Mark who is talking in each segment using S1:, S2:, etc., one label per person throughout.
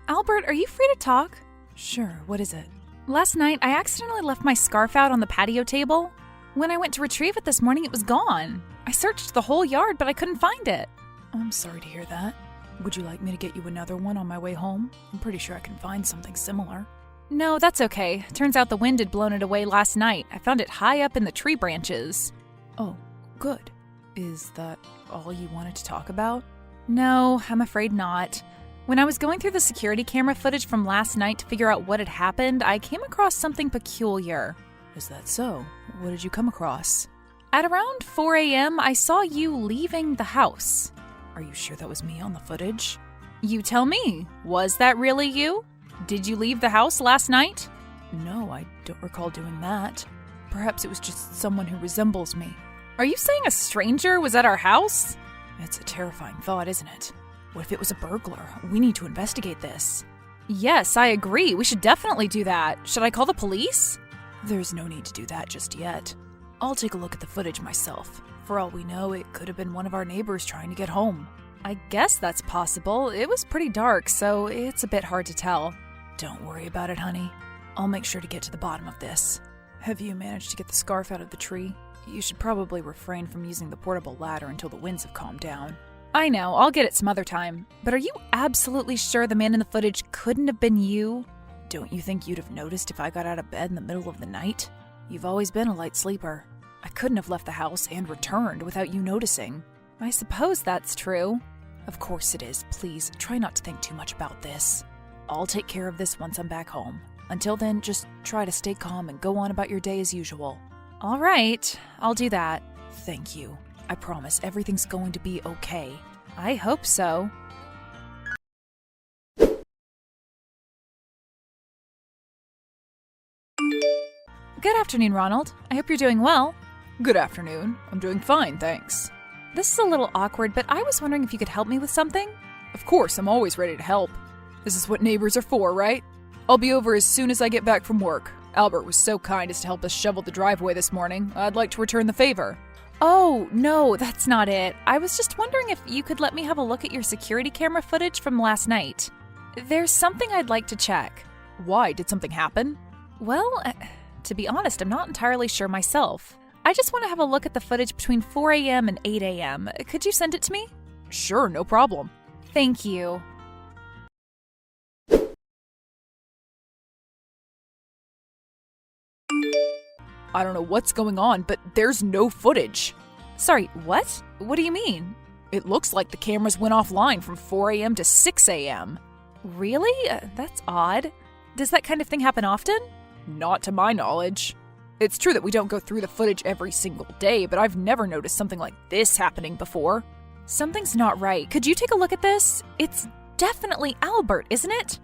S1: Albert, are you free to talk?
S2: Sure, what is it?
S1: Last night, I accidentally left my scarf out on the patio table. When I went to retrieve it this morning, it was gone. I searched the whole yard, but I couldn't find it.
S2: I'm sorry to hear that. Would you like me to get you another one on my way home? I'm pretty sure I can find something similar.
S1: No, that's okay. Turns out the wind had blown it away last night. I found it high up in the tree branches.
S2: Oh, good. Is that all you wanted to talk about?
S1: No, I'm afraid not. When I was going through the security camera footage from last night to figure out what had happened, I came across something peculiar.
S2: Is that so? What did you come across?
S1: At around 4 a.m., I saw you leaving the house.
S2: Are you sure that was me on the footage?
S1: You tell me. Was that really you? Did you leave the house last night?
S2: No, I don't recall doing that. Perhaps it was just someone who resembles me.
S1: Are you saying a stranger was at our house?
S2: It's a terrifying thought, isn't it? What if it was a burglar? We need to investigate this.
S1: Yes, I agree. We should definitely do that. Should I call the police?
S2: There's no need to do that just yet. I'll take a look at the footage myself. For all we know, it could have been one of our neighbors trying to get home.
S1: I guess that's possible. It was pretty dark, so it's a bit hard to tell.
S2: Don't worry about it, honey. I'll make sure to get to the bottom of this. Have you managed to get the scarf out of the tree? You should probably refrain from using the portable ladder until the winds have calmed down.
S1: I know, I'll get it some other time. But are you absolutely sure the man in the footage couldn't have been you?
S2: Don't you think you'd have noticed if I got out of bed in the middle of the night? You've always been a light sleeper. I couldn't have left the house and returned without you noticing.
S1: I suppose that's true.
S2: Of course it is. Please, try not to think too much about this. I'll take care of this once I'm back home. Until then, just try to stay calm and go on about your day as usual.
S1: All right, I'll do that.
S2: Thank you. I promise everything's going to be okay.
S1: I hope so. Good afternoon, Ronald. I hope you're doing well.
S2: Good afternoon. I'm doing fine, thanks.
S1: This is a little awkward, but I was wondering if you could help me with something?
S2: Of course, I'm always ready to help. This is what neighbors are for, right? I'll be over as soon as I get back from work. Albert was so kind as to help us shovel the driveway this morning. I'd like to return the favor.
S1: Oh, no, that's not it. I was just wondering if you could let me have a look at your security camera footage from last night. There's something I'd like to check.
S2: Why? Did something happen?
S1: Well, to be honest, I'm not entirely sure myself. I just want to have a look at the footage between 4 a.m. and 8 a.m. Could you send it to me?
S2: Sure, no problem.
S1: Thank you.
S2: I don't know what's going on, but there's no footage.
S1: Sorry, what? What do you mean?
S2: It looks like the cameras went offline from 4 a.m. to 6 a.m.
S1: Really? That's odd. Does that kind of thing happen often?
S2: Not to my knowledge. It's true that we don't go through the footage every single day, but I've never noticed something like this happening before.
S1: Something's not right. Could you take a look at this? It's definitely Albert, isn't it?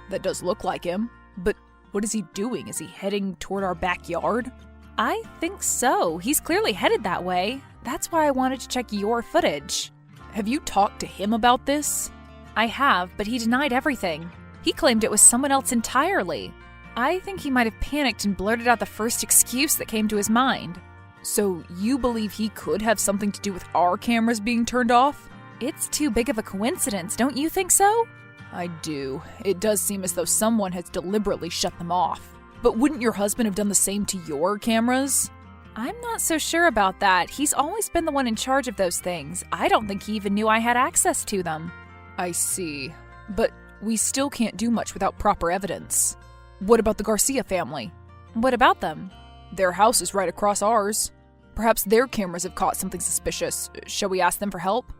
S2: That does look like him, but what is he doing? Is he heading toward our backyard?
S1: I think so. He's clearly headed that way. That's why I wanted to check your footage.
S2: Have you talked to him about this?
S1: I have, but he denied everything. He claimed it was someone else entirely. I think he might have panicked and blurted out the first excuse that came to his mind.
S2: So you believe he could have something to do with our cameras being turned off?
S1: It's too big of a coincidence, don't you think so?
S2: I do. It does seem as though someone has deliberately shut them off. But wouldn't your husband have done the same to your cameras?
S1: I'm not so sure about that. He's always been the one in charge of those things. I don't think he even knew I had access to them.
S2: I see. But we still can't do much without proper evidence. What about the Garcia family?
S1: What about them?
S2: Their house is right across ours. Perhaps their cameras have caught something suspicious. Shall we ask them for help?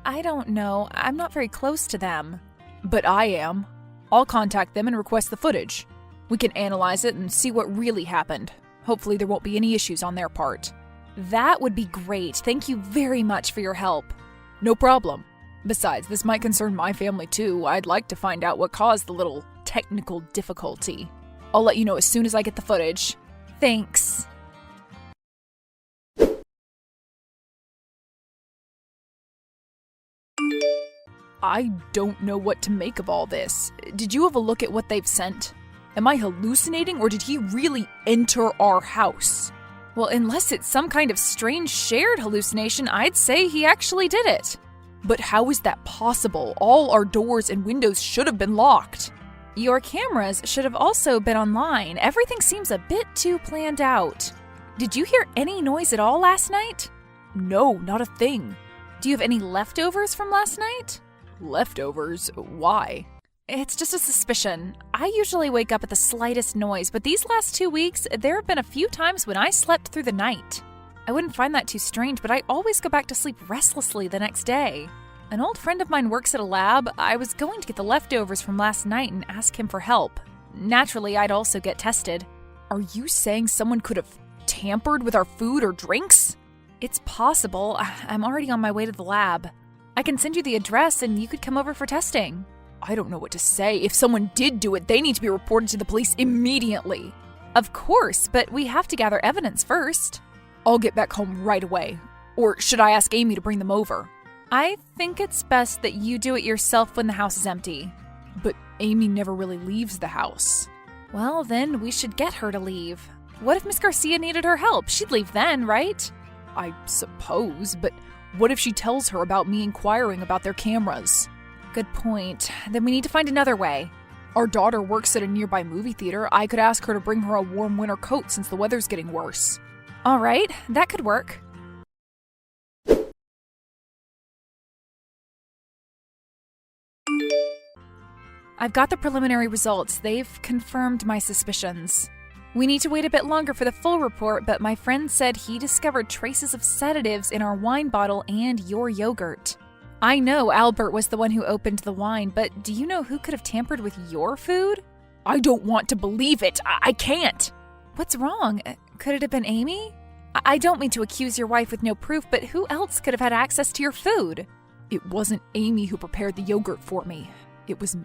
S1: I don't know. I'm not very close to them.
S2: But I am. I'll contact them and request the footage. We can analyze it and see what really happened. Hopefully there won't be any issues on their part.
S1: That would be great. Thank you very much for your help.
S2: No problem. Besides, this might concern my family too. I'd like to find out what caused the little technical difficulty. I'll let you know as soon as I get the footage.
S1: Thanks.
S2: I don't know what to make of all this. Did you have a look at what they've sent? Am I hallucinating, or did he really enter our house?
S1: Well, unless it's some kind of strange shared hallucination, I'd say he actually did it.
S2: But how is that possible? All our doors and windows should have been locked.
S1: Your cameras should have also been online. Everything seems a bit too planned out. Did you hear any noise at all last night?
S2: No, not a thing.
S1: Do you have any leftovers from last night?
S2: Leftovers? Why?
S1: It's just a suspicion. I usually wake up at the slightest noise, but these last 2 weeks, there have been a few times when I slept through the night. I wouldn't find that too strange, but I always go back to sleep restlessly the next day. An old friend of mine works at a lab. I was going to get the leftovers from last night and ask him for help. Naturally, I'd also get tested.
S2: Are you saying someone could have tampered with our food or drinks?
S1: It's possible. I'm already on my way to the lab. I can send you the address and you could come over for testing.
S2: I don't know what to say. If someone did do it, they need to be reported to the police immediately.
S1: Of course, but we have to gather evidence first.
S2: I'll get back home right away. Or should I ask Amy to bring them over?
S1: I think it's best that you do it yourself when the house is empty.
S2: But Amy never really leaves the house.
S1: Well, then we should get her to leave. What if Miss Garcia needed her help? She'd leave then, right?
S2: I suppose, but what if she tells her about me inquiring about their cameras?
S1: Good point. Then we need to find another way.
S2: Our daughter works at a nearby movie theater. I could ask her to bring her a warm winter coat since the weather's getting worse.
S1: All right, that could work. I've got the preliminary results. They've confirmed my suspicions. We need to wait a bit longer for the full report, but my friend said he discovered traces of sedatives in our wine bottle and your yogurt. I know Albert was the one who opened the wine, but do you know who could have tampered with your food?
S2: I don't want to believe it. I can't.
S1: What's wrong? Could it have been Amy? I don't mean to accuse your wife with no proof, but who else could have had access to your food?
S2: It wasn't Amy who prepared the yogurt for me. It was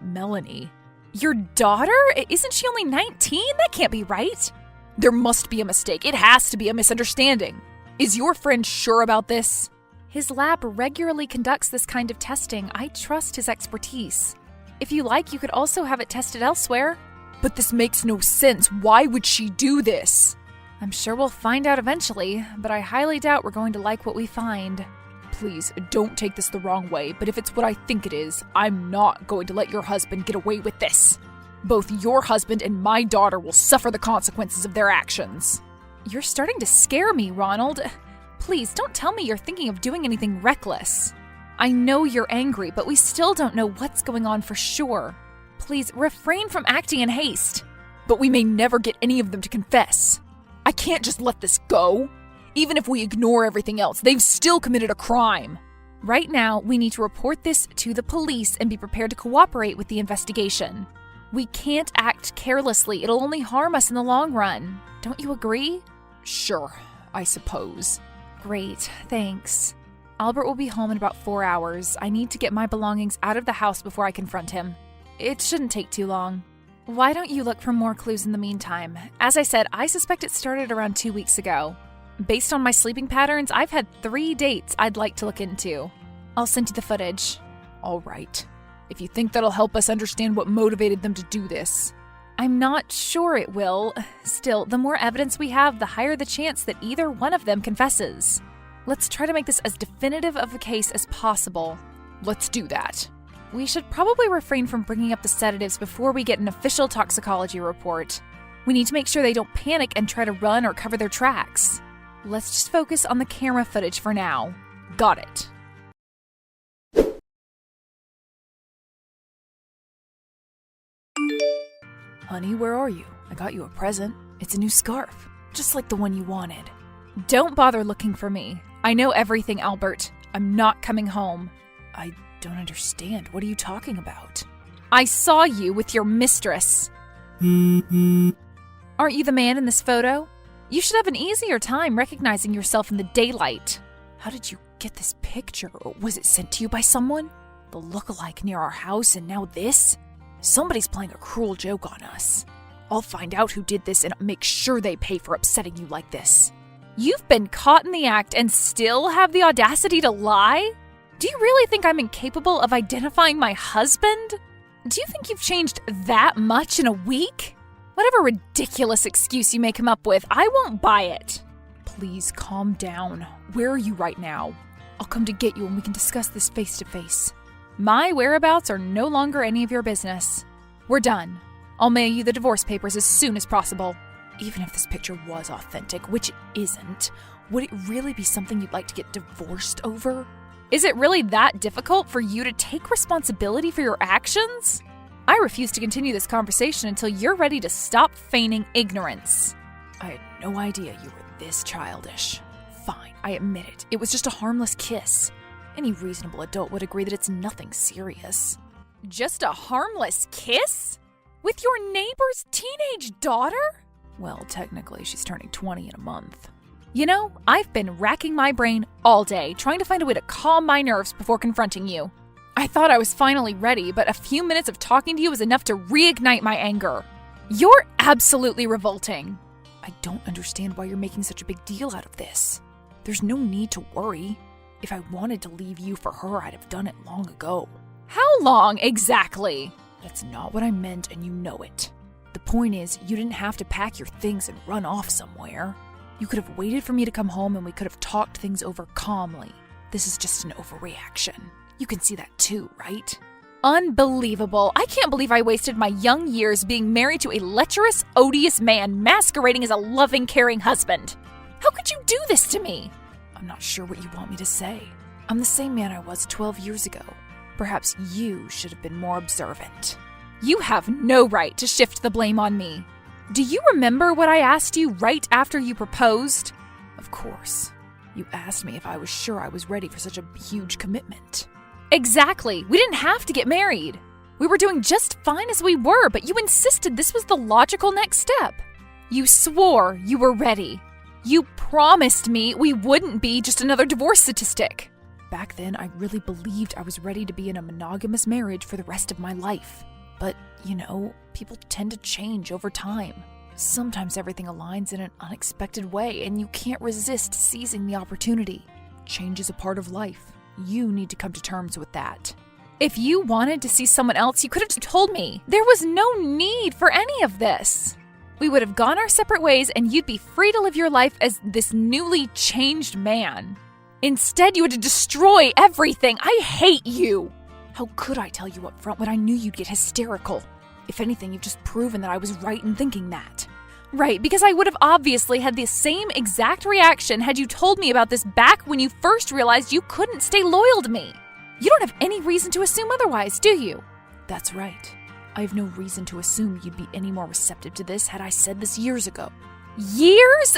S2: Melanie.
S1: Your daughter? Isn't she only 19? That can't be right.
S2: There must be a mistake. It has to be a misunderstanding. Is your friend sure about this?
S1: His lab regularly conducts this kind of testing. I trust his expertise. If you like, you could also have it tested elsewhere.
S2: But this makes no sense. Why would she do this?
S1: I'm sure we'll find out eventually, but I highly doubt we're going to like what we find.
S2: Please, don't take this the wrong way, but if it's what I think it is, I'm not going to let your husband get away with this. Both your husband and my daughter will suffer the consequences of their actions.
S1: You're starting to scare me, Ronald. Please, don't tell me you're thinking of doing anything reckless. I know you're angry, but we still don't know what's going on for sure. Please, refrain from acting in haste.
S2: But we may never get any of them to confess. I can't just let this go. Even if we ignore everything else, they've still committed a crime.
S1: Right now, we need to report this to the police and be prepared to cooperate with the investigation. We can't act carelessly. It'll only harm us in the long run. Don't you agree?
S2: Sure, I suppose.
S1: Great, thanks. Albert will be home in about 4 hours. I need to get my belongings out of the house before I confront him. It shouldn't take too long. Why don't you look for more clues in the meantime? As I said, I suspect it started around 2 weeks ago. Based on my sleeping patterns, I've had 3 dates I'd like to look into. I'll send you the footage.
S2: All right. If you think that'll help us understand what motivated them to do this.
S1: I'm not sure it will. Still, the more evidence we have, the higher the chance that either one of them confesses. Let's try to make this as definitive of a case as possible.
S2: Let's do that.
S1: We should probably refrain from bringing up the sedatives before we get an official toxicology report. We need to make sure they don't panic and try to run or cover their tracks. Let's just focus on the camera footage for now.
S2: Got it. Honey, where are you? I got you a present. It's a new scarf, just like the one you wanted.
S1: Don't bother looking for me. I know everything, Albert. I'm not coming home.
S2: I don't understand. What are you talking about?
S1: I saw you with your mistress. Aren't you the man in this photo? You should have an easier time recognizing yourself in the daylight.
S2: How did you get this picture? Was it sent to you by someone? The look-alike near our house and now this? Somebody's playing a cruel joke on us. I'll find out who did this and make sure they pay for upsetting you like this.
S1: You've been caught in the act and still have the audacity to lie? Do you really think I'm incapable of identifying my husband? Do you think you've changed that much in a week? Whatever ridiculous excuse you may come up with, I won't buy it.
S2: Please calm down. Where are you right now? I'll come to get you and we can discuss this face to face.
S1: My whereabouts are no longer any of your business. We're done. I'll mail you the divorce papers as soon as possible.
S2: Even if this picture was authentic, which it isn't, would it really be something you'd like to get divorced over?
S1: Is it really that difficult for you to take responsibility for your actions? I refuse to continue this conversation until you're ready to stop feigning ignorance.
S2: I had no idea you were this childish. Fine, I admit it. It was just a harmless kiss. Any reasonable adult would agree that it's nothing serious.
S1: Just a harmless kiss? With your neighbor's teenage daughter?
S2: Well, technically, she's turning 20 in a month.
S1: You know, I've been racking my brain all day trying to find a way to calm my nerves before confronting you. I thought I was finally ready, but a few minutes of talking to you was enough to reignite my anger. You're absolutely revolting.
S2: I don't understand why you're making such a big deal out of this. There's no need to worry. If I wanted to leave you for her, I'd have done it long ago.
S1: How long exactly?
S2: That's not what I meant, and you know it. The point is, you didn't have to pack your things and run off somewhere. You could have waited for me to come home and we could have talked things over calmly. This is just an overreaction. You can see that too, right?
S1: Unbelievable. I can't believe I wasted my young years being married to a lecherous, odious man masquerading as a loving, caring husband. How could you do this to me?
S2: I'm not sure what you want me to say. I'm the same man I was 12 years ago. Perhaps you should have been more observant.
S1: You have no right to shift the blame on me. Do you remember what I asked you right after you proposed?
S2: Of course. You asked me if I was sure I was ready for such a huge commitment.
S1: Exactly. We didn't have to get married. We were doing just fine as we were, but you insisted this was the logical next step. You swore you were ready. You promised me we wouldn't be just another divorce statistic.
S2: Back then, I really believed I was ready to be in a monogamous marriage for the rest of my life. But, you know, people tend to change over time. Sometimes everything aligns in an unexpected way, and you can't resist seizing the opportunity. Change is a part of life. You need to come to terms with that.
S1: If you wanted to see someone else, you could have told me. There was no need for any of this. We would have gone our separate ways, and you'd be free to live your life as this newly changed man. Instead, you had to destroy everything. I hate you.
S2: How could I tell you up front when I knew you'd get hysterical? If anything, you've just proven that I was right in thinking that.
S1: Right, because I would have obviously had the same exact reaction had you told me about this back when you first realized you couldn't stay loyal to me. You don't have any reason to assume otherwise, do you?
S2: That's right. I have no reason to assume you'd be any more receptive to this had I said this years ago.
S1: Years?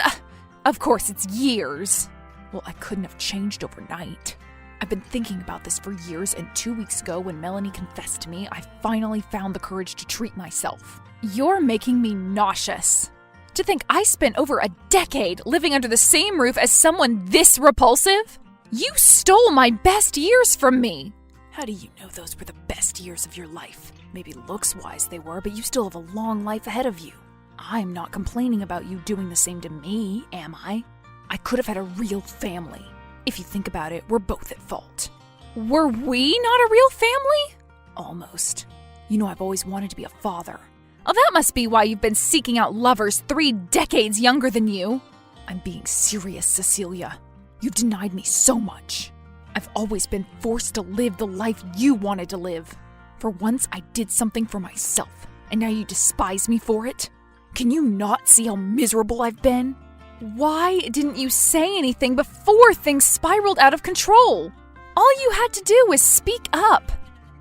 S1: Of course it's years.
S2: Well, I couldn't have changed overnight. I've been thinking about this for years, and 2 weeks ago when Melanie confessed to me, I finally found the courage to treat myself.
S1: You're making me nauseous. To think I spent over a decade living under the same roof as someone this repulsive? You stole my best years from me.
S2: How do you know those were the best years of your life? Maybe looks-wise they were, but you still have a long life ahead of you. I'm not complaining about you doing the same to me, am I? I could have had a real family. If you think about it, we're both at fault.
S1: Were we not a real family?
S2: Almost. You know I've always wanted to be a father.
S1: Oh, that must be why you've been seeking out lovers 3 decades younger than you.
S2: I'm being serious, Cecilia. You denied me so much. I've always been forced to live the life you wanted to live. For once, I did something for myself, and now you despise me for it? Can you not see how miserable I've been?
S1: Why didn't you say anything before things spiraled out of control? All you had to do was speak up.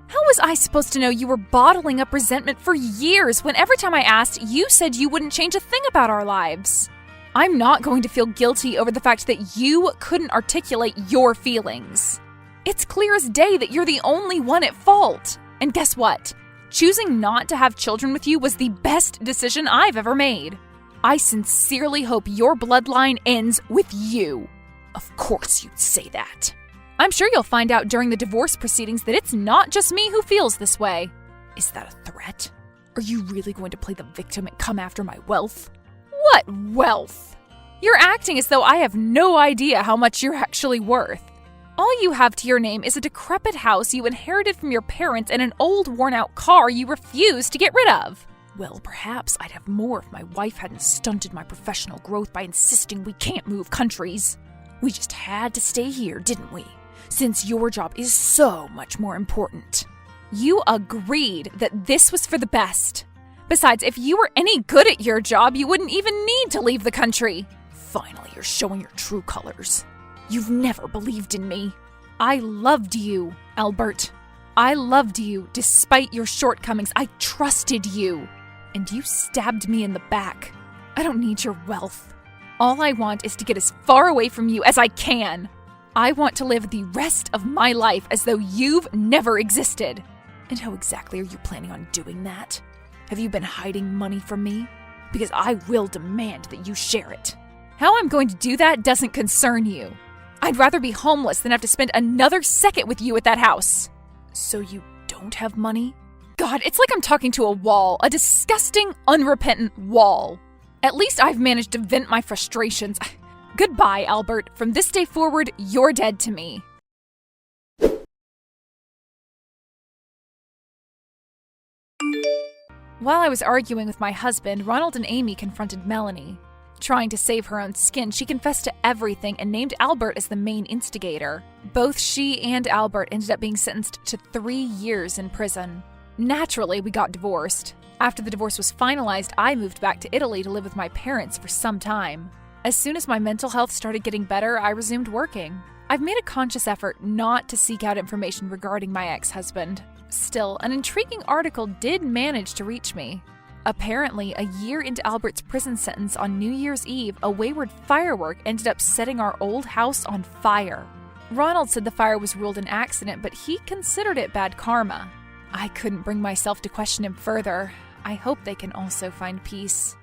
S1: How was I supposed to know you were bottling up resentment for years when every time I asked, you said you wouldn't change a thing about our lives? I'm not going to feel guilty over the fact that you couldn't articulate your feelings. It's clear as day that you're the only one at fault. And guess what? Choosing not to have children with you was the best decision I've ever made. I sincerely hope your bloodline ends with you.
S2: Of course you'd say that.
S1: I'm sure you'll find out during the divorce proceedings that it's not just me who feels this way.
S2: Is that a threat? Are you really going to play the victim and come after my wealth?
S1: What wealth? You're acting as though I have no idea how much you're actually worth. All you have to your name is a decrepit house you inherited from your parents and an old worn-out car you refuse to get rid of.
S2: Well, perhaps I'd have more if my wife hadn't stunted my professional growth by insisting we can't move countries. We just had to stay here, didn't we? since your job is so much more important.
S1: You agreed that this was for the best. Besides, if you were any good at your job, you wouldn't even need to leave the country.
S2: Finally, you're showing your true colors. You've never believed in me.
S1: I loved you, Albert. I loved you despite your shortcomings. I trusted you. And you stabbed me in the back. I don't need your wealth. All I want is to get as far away from you as I can. I want to live the rest of my life as though you've never existed.
S2: And how exactly are you planning on doing that? Have you been hiding money from me? Because I will demand that you share it.
S1: How I'm going to do that doesn't concern you. I'd rather be homeless than have to spend another second with you at that house.
S2: So you don't have money?
S1: God, it's like I'm talking to a wall, a disgusting, unrepentant wall. At least I've managed to vent my frustrations. Goodbye, Albert. From this day forward, you're dead to me. While I was arguing with my husband, Ronald and Amy confronted Melanie. Trying to save her own skin, she confessed to everything and named Albert as the main instigator. Both she and Albert ended up being sentenced to 3 years in prison. Naturally, we got divorced. After the divorce was finalized, I moved back to Italy to live with my parents for some time. As soon as my mental health started getting better, I resumed working. I've made a conscious effort not to seek out information regarding my ex-husband. Still, an intriguing article did manage to reach me. Apparently, a year into Albert's prison sentence on New Year's Eve, a wayward firework ended up setting our old house on fire. Ronald said the fire was ruled an accident, but he considered it bad karma. I couldn't bring myself to question him further. I hope they can also find peace.